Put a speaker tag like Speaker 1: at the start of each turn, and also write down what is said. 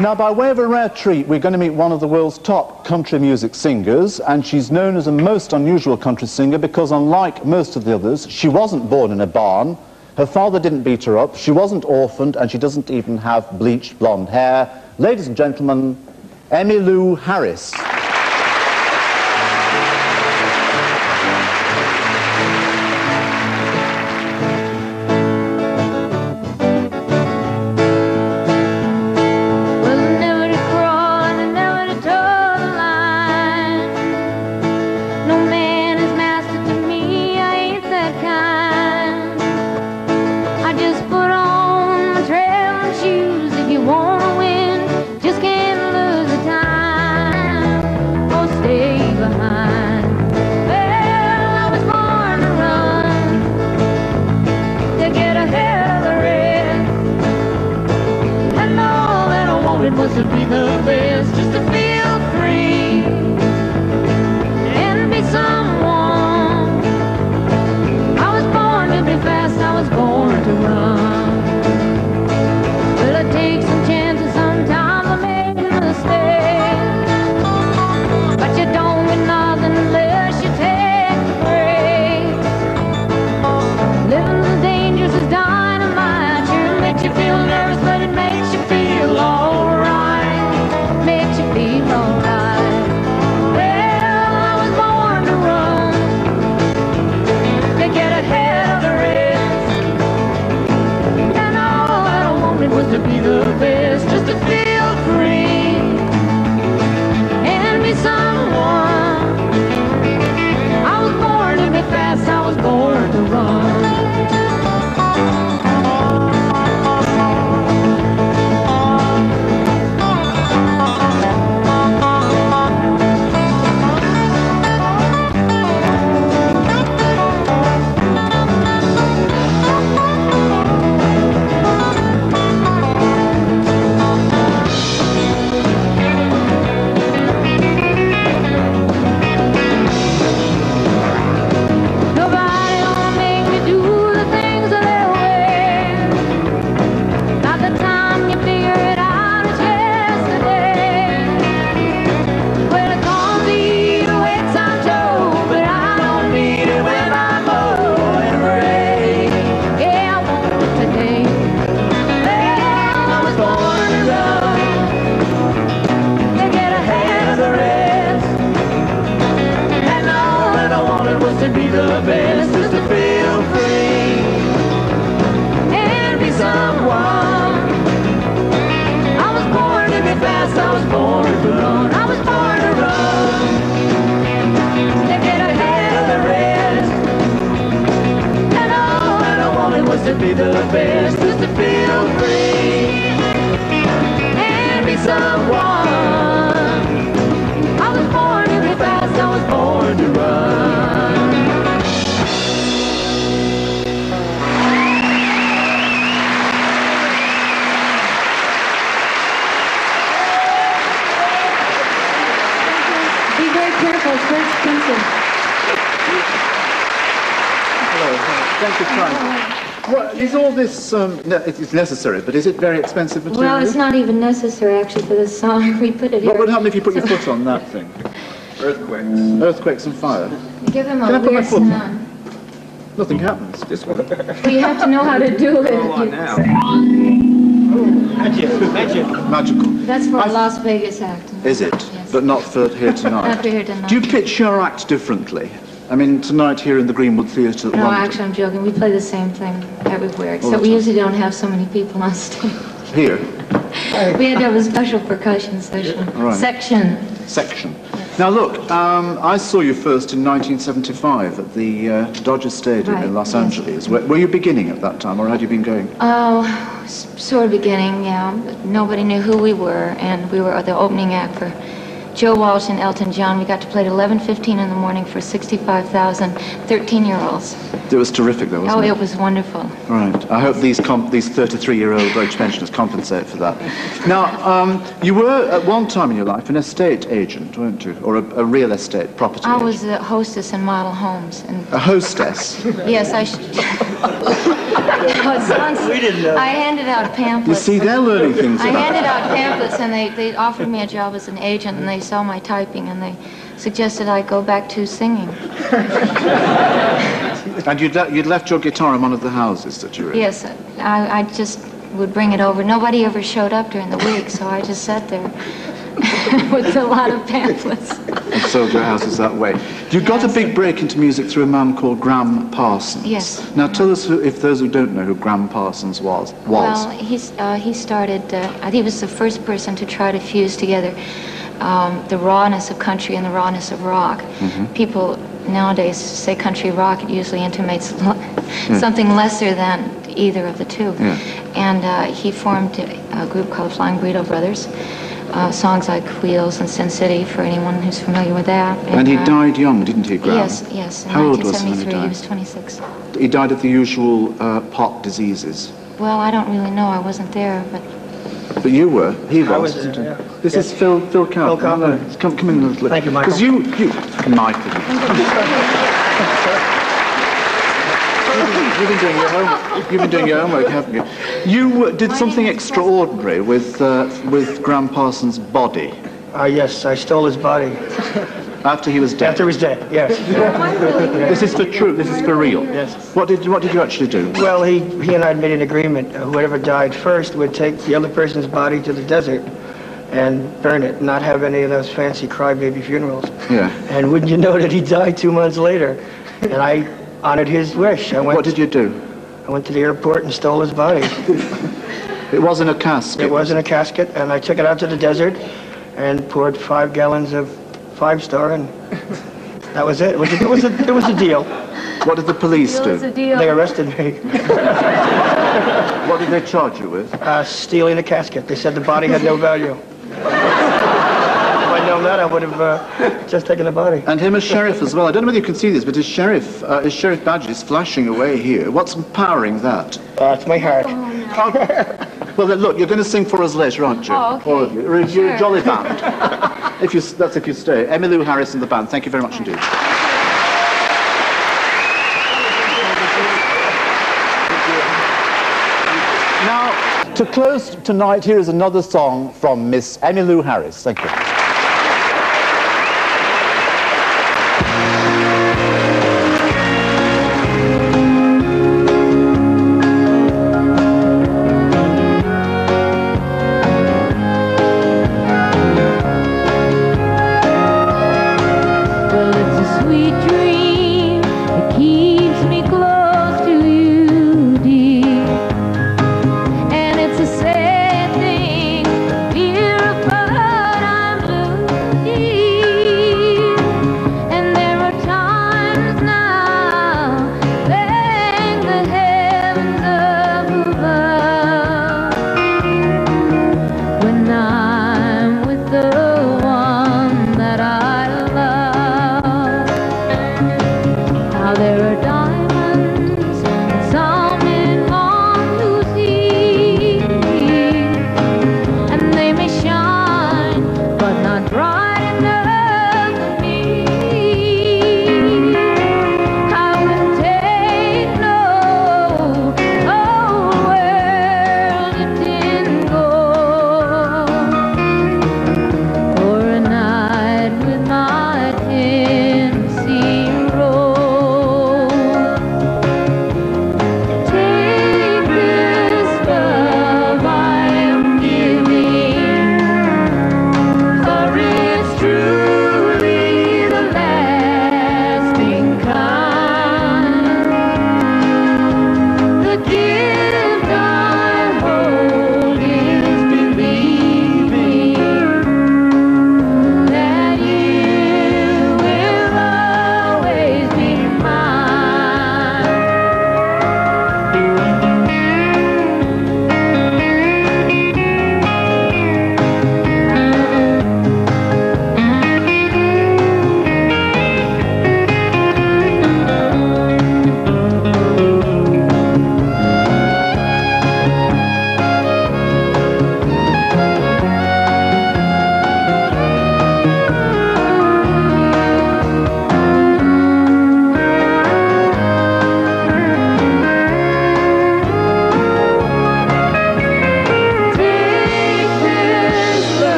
Speaker 1: Now, by way of a rare treat, we're going to meet one of the world's top country music singers, and she's known as a most unusual country singer because, unlike most of the others, she wasn't born in a barn, her father didn't beat her up, she wasn't orphaned, and she doesn't even have bleached blonde hair. Ladies and gentlemen, Emmylou Harris.
Speaker 2: Was to be the best, just to feel free and be someone. I was born to be fast, I was born to run. Well, I take some chances, sometimes I make mistakes, but you don't win nothing unless you take the breaks. Living is dangerous as dynamite, sure makes you feel nervous, but it makes you feel alright. To be the best, just to feel free and be someone. I was born to be fast, I was born to run. To be the best, just to feel free and be someone. I was born to be fast, I was born to run. I was born to run, to get ahead of the rest. And all that I wanted was to be the best, just to feel free and be someone. I was born to be fast, I was born to run. Careful, it's very expensive.
Speaker 1: Hello, thank you for trying. Well, is all this, it's necessary, but is it very expensive material?
Speaker 2: Well, it's not even necessary, actually, for this song. We put it here.
Speaker 1: What would happen if you put your foot on that thing?
Speaker 3: Earthquakes.
Speaker 1: Earthquakes and fire.
Speaker 2: Give him
Speaker 1: Can
Speaker 2: a
Speaker 1: I put my
Speaker 2: weird
Speaker 1: foot on?
Speaker 2: sound.
Speaker 1: Nothing happens. This one.
Speaker 2: Well, you have to know how to do it.
Speaker 3: Go on now.
Speaker 1: Magical.
Speaker 2: That's for a Las Vegas act.
Speaker 1: Is it?
Speaker 2: Yes.
Speaker 1: But not for here tonight.
Speaker 2: Not for here tonight.
Speaker 1: Do you pitch your act differently? I mean, tonight here in the Greenwood Theatre.
Speaker 2: No, actually, I'm joking. We play the same thing everywhere, except we usually don't have so many people on stage.
Speaker 1: Here?
Speaker 2: We had to have a special percussion session.
Speaker 1: Right.
Speaker 2: Section.
Speaker 1: Yes. Now look, I saw you first in 1975 at the Dodger Stadium in Los Angeles. Were you beginning at that time, or had you been going?
Speaker 2: Oh, sort of beginning, yeah. Nobody knew who we were, and we were the opening act for
Speaker 4: Joe Walsh and Elton John. We got to play at 11:15 in the morning for 65,000 13-year-olds.
Speaker 1: It was terrific, though, wasn't it?
Speaker 4: Oh, it was wonderful.
Speaker 1: Right. I hope these 33-year-old wage pensioners compensate for that. Now, you were at one time in your life an estate agent, weren't you? Or a real estate property
Speaker 4: I
Speaker 1: agent.
Speaker 4: was a hostess in model homes. And
Speaker 1: A hostess?
Speaker 4: yes, I should. We didn't know. I handed out pamphlets.
Speaker 1: You see, they're learning things
Speaker 4: I
Speaker 1: about
Speaker 4: handed out pamphlets, and they offered me a job as an agent, and they saw my typing, and they suggested I go back to singing.
Speaker 1: And you'd left your guitar in one of the houses that you were in?
Speaker 4: Yes, I just would bring it over. Nobody ever showed up during the week, so I just sat there with a lot of pamphlets.
Speaker 1: And sold your houses that way. You got a big break into music through a man called Graham Parsons.
Speaker 4: Yes.
Speaker 1: Now tell us, if those who don't know who Graham Parsons was.
Speaker 4: Well, he started, he was the first person to try to fuse together the rawness of country and the rawness of rock. People nowadays say country rock, it usually intimates something lesser than either of the two. And he formed a group called Flying Burrito Brothers. Songs like Wheels and Sin City, for anyone who's familiar with that.
Speaker 1: And he died young, didn't he, Graham?
Speaker 4: Yes. In
Speaker 1: How old was he when he
Speaker 4: 1973,
Speaker 1: died?
Speaker 4: he was 26.
Speaker 1: He died of the usual pot diseases.
Speaker 4: Well, I don't really know. I wasn't there, but...
Speaker 1: But you were. He was.
Speaker 3: I was there, yeah.
Speaker 1: This is Phil Kaufman.
Speaker 3: Phil Kaufman.
Speaker 1: Come in a little bit.
Speaker 3: Thank you, Michael.
Speaker 1: Because you... Michael. You've been doing your homework. You've been doing your homework, haven't you? You did something extraordinary with Graham Parsons' body.
Speaker 3: Yes, I stole his body.
Speaker 1: After he was dead.
Speaker 3: After he was dead, yes.
Speaker 1: This is for true. This is for real.
Speaker 3: Yes.
Speaker 1: What did you actually do?
Speaker 3: Well, he and I had made an agreement. Whoever died first would take the other person's body to the desert and burn it, not have any of those fancy crybaby funerals.
Speaker 1: Yeah.
Speaker 3: And wouldn't you know that he died 2 months later? And I honored his wish.
Speaker 1: What did you do?
Speaker 3: I went to the airport and stole his body.
Speaker 1: It wasn't a casket.
Speaker 3: It wasn't a casket, and I took it out to the desert and poured 5 gallons of 5-star, and that was it. It was a deal.
Speaker 1: What did the police do?
Speaker 3: They arrested me.
Speaker 1: What did they charge you with?
Speaker 3: Stealing a casket. They said the body had no value. If I'd known that, I would have just taken the body.
Speaker 1: And him as sheriff as well. I don't know whether you can see this, but his sheriff badge is flashing away here. What's empowering that?
Speaker 3: It's my heart.
Speaker 1: Well, then, look, you're going to sing for us later, aren't you?
Speaker 4: Oh, okay.
Speaker 1: All of you. You're a jolly band. That's if you stay. Emmylou Harris and the band. Thank you very much indeed. Now, to close tonight, here is another song from Miss Emmylou Harris. Thank you.